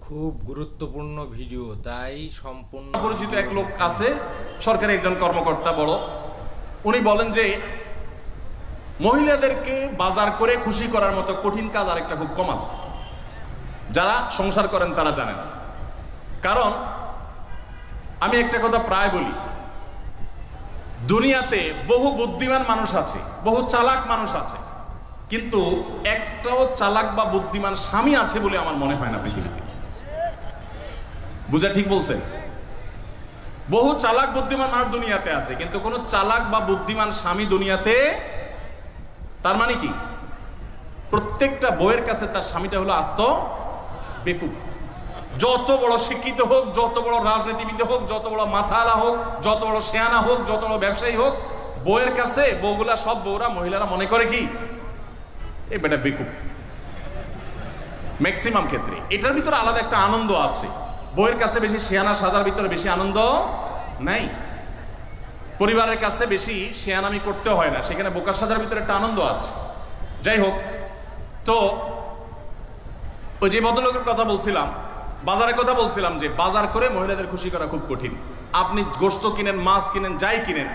খুব গুরুত্বপূর্ণ ভিডিও, তাই সম্পূর্ণ পরিচিত এক লোক আছে, সরকারি একজন কর্মকর্তা বড়। উনি বলেন যে মহিলাদেরকে বাজার করে খুশি করার মতো কঠিন কাজ আরেকটা খুব কম আছে। যারা সংসার করেন তারা জানেন। কারণ আমি একটা কথা প্রায় বলি, দুনিয়াতে বহু বুদ্ধিমান মানুষ আছে, বহু চালাক মানুষ আছে, কিন্তু একটাও চালাক বা বুদ্ধিমান স্বামী আছে বলে আমার মনে হয় না পৃথিবীতে। বুঝা ঠিক বলছেন? বহু চালাক বুদ্ধিমান মানুষ দুনিয়াতে আছে, কিন্তু কোন চালাক বা বুদ্ধিমান স্বামী দুনিয়াতে। তার মানে কি? প্রত্যেকটা বউয়ের কাছে তার স্বামীটা হলো আস্ত বেকুব। যত বড় শিক্ষিত হোক, যত বড় রাজনীতিবিদ হোক, যত বড় মাথালা হোক, যত বড় শেয়ানা হোক, যত বড় ব্যবসায়ী হোক, বউয়ের কাছে বউগুলা, সব বউরা, মহিলারা মনে করে কি এই বেটা বেকুব। ম্যাক্সিমাম ক্ষেত্রে এটার ভিতরে আলাদা একটা আনন্দ আছে। বউয়ের কাছে বেশি শেয়ানা সাজার ভিতরে বেশি আনন্দ নাই। পরিবারের কাছে বেশি শেয়ানামি করতে হয় না, সেখানে বোকার সাজার ভিতরে একটা আনন্দ আছে। যাই হোক, তো ওই যে ভদ্রলোকের কথা বলছিলাম, বাজারের কথা বলছিলাম, যে বাজার করে মহিলাদের খুশি করা খুব কঠিন। আপনি গোশত কিনেন, মাছ কিনেন, যাই কিনেন,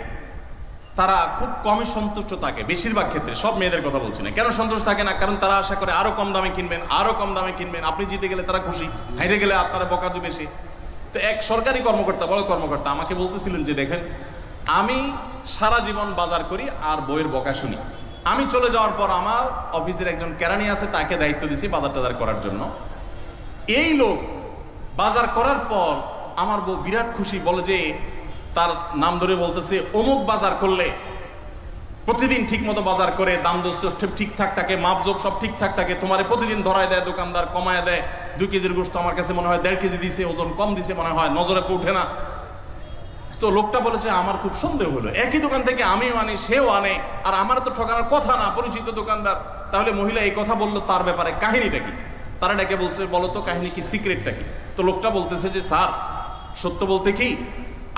তারা খুব কমই সন্তুষ্ট থাকে বেশিরভাগ ক্ষেত্রে। সব মেয়েদের কথা বলছি না। কেন সন্তুষ্ট থাকে না? কারণ তারা আশা করে আরো কম দামে কিনবেন, আরো কম দামে কিনবেন। আপনি জিতে গেলে তারা খুশি, হাইরে গেলে আপনারা বকা দিবে বেশি। তো এক সরকারি কর্মকর্তা, বড় কর্মকর্তা, আমাকে বলতেছিলেন যে দেখেন, আমি সারা জীবন বাজার করি আর বইয়ের বকা শুনি। আমি চলে যাওয়ার পর আমার অফিসের একজন কেরানি আছে, তাকে দায়িত্ব দিছি বাজার টাজার করার জন্য। এই লোক বাজার করার পর আমার বউ বিরাট খুশি, বলে যে তার নাম ধরে বলতেছে, অমুক বাজার করলে প্রতিদিন ঠিক মতো বাজার করে, দাম দস্ত ঠিকঠাক থাকে, মাপজোপ সব ঠিকঠাক থাকে, তোমার প্রতিদিন ধরায় দেয় দোকানদার, কমায় দেয়। 2 কেজির গোশত আমার কাছে মনে হয় 1.5 কেজি দিছে, ওজন কম দিছে মনে হয়, নজরে উঠে না। তো লোকটা বলেছে আমার খুব সন্দেহ হলো, একই দোকান থেকে আমিও আনি, সেও আনে, আর আমার তো ঠকানোর কথা না, পরিচিত দোকানদার। তাহলে মহিলা এই কথা বললো, তার ব্যাপারে কাহিনীটা কি? তারা ডেকে বলছে, বলো তো কাহিনী কি, সিক্রেটটা কি? তো লোকটা বলতেছে যে স্যার, সত্য বলতে কি,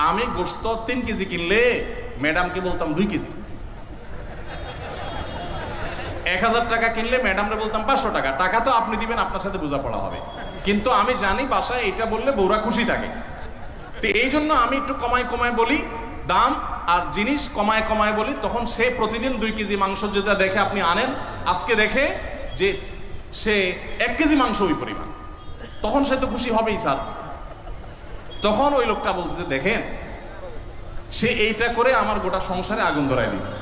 আমি গোশত 3 কেজি কিনলে ম্যাডামকে বলতাম 2 কেজি। 1000 টাকা কিনলে ম্যাডামরে বলতাম 500 টাকা। টাকা তো আপনি দিবেন, আপনার সাথে বোঝাপড়া হবে, কিন্তু আমি জানি বাসায় এটা বললে বউরা খুশি থাকে। তো এই জন্য আমি একটু কমায় কমায় বলি দাম, আর জিনিস কমায় কমায় বলি। তখন সে প্রতিদিন 2 কেজি মাংস যেটা দেখে আপনি আনেন, আজকে দেখে যে সে 1 কেজি মাংস ওই পরিমাণ, তখন সে তো খুশি হবেই স্যার। তখন ওই লোকটা বলতেছে, দেখেন, সে এইটা করে আমার গোটা সংসারে আগুন ধরায় দিচ্ছে।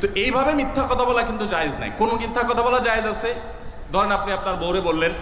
তো এইভাবে মিথ্যা কথা বলা কিন্তু জায়েজ নাই। কোন মিথ্যা কথা বলা জায়েজ আছে? ধরেন আপনি আপনার বউরে বললেন,